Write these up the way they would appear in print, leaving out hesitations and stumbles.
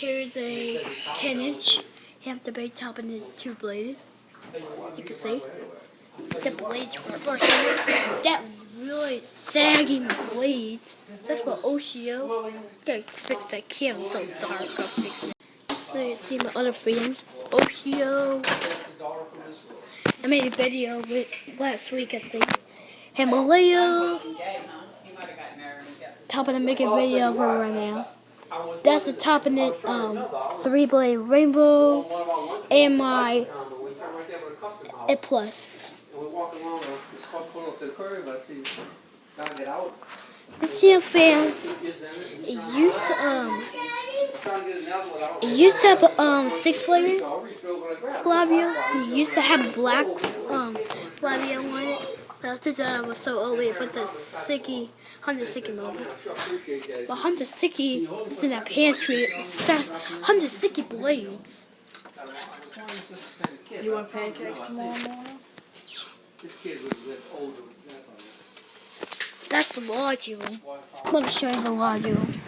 Here's a 10-inch Hampton bait topping in 2-bladed. You can see the blades were here. That was really sagging blades. That's what Oshio. Gotta fix that camera so dark. I'll fix it. Now you see my other friends. Oshio. I made a video of it last week, I think. Himalaya. Topping and making a video of it right now. That's the Topint 3-blade rainbow and my A plus. The seal fan. It used to have a 6-blade flabio. It used to have a black flabio on it. But since I was so old, we put the Hunter Sicky motor. But Hunter Sicky was in that pantry. Hunter Sicky blades. You want pancakes tomorrow morning? That's the large one. Let me show you the large one.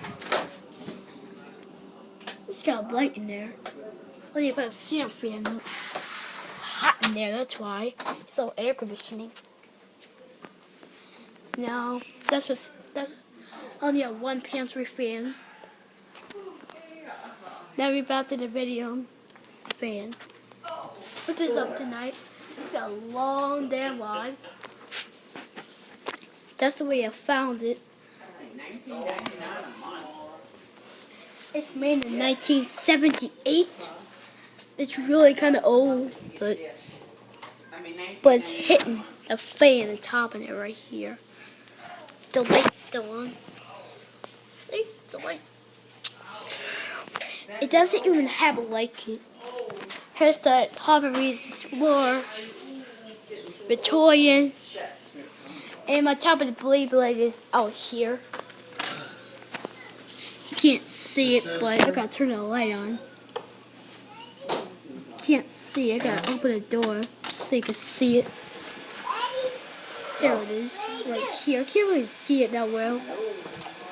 It's got a light in there. When you put a ceiling fan up, it's hot in there, that's why. It's all air conditioning. Now, that's only a 1 pantry fan. Now we're about to the video fan. Put this up tonight. It's got a long damn line. That's the way I found it. It's made in 1978. It's really kind of old, but it's hitting the fan and topping it right here. The light's still on. See? The light. It doesn't even have a light kit. Here's the Harvey's Explorer, Victorian, and my top of the blade is out here. You can't see it, but I gotta turn the light on. Can't see it. I gotta open the door so you can see it. There it is, right here. I can't really see it that well.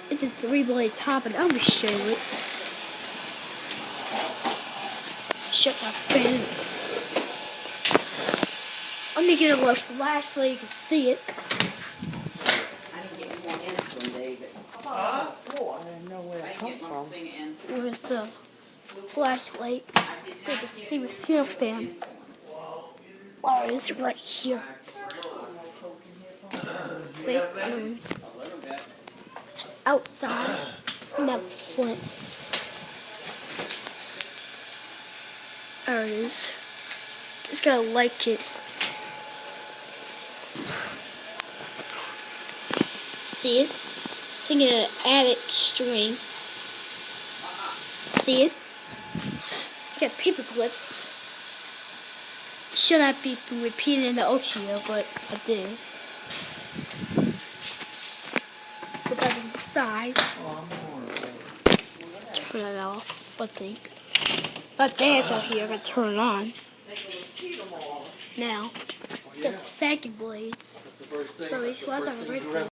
It's a 3-blade top, and I'm gonna show it. Shut that fan. I'm gonna get a little flash so you can see it. I didn't get more insulin, David. I didn't know where it come from. Where's the flashlight so you can see the ceiling fan? Oh, it's right here. See, it's outside, not front. There it is. It's got a light kit. See it? It's in an attic string. See it? Got paper clips. Should not be repeated in the Oshio, but I did. Put that inside. Turn it off, I think. But that's out here, I gotta turn it on. Now, the second blades. So these ones are right there.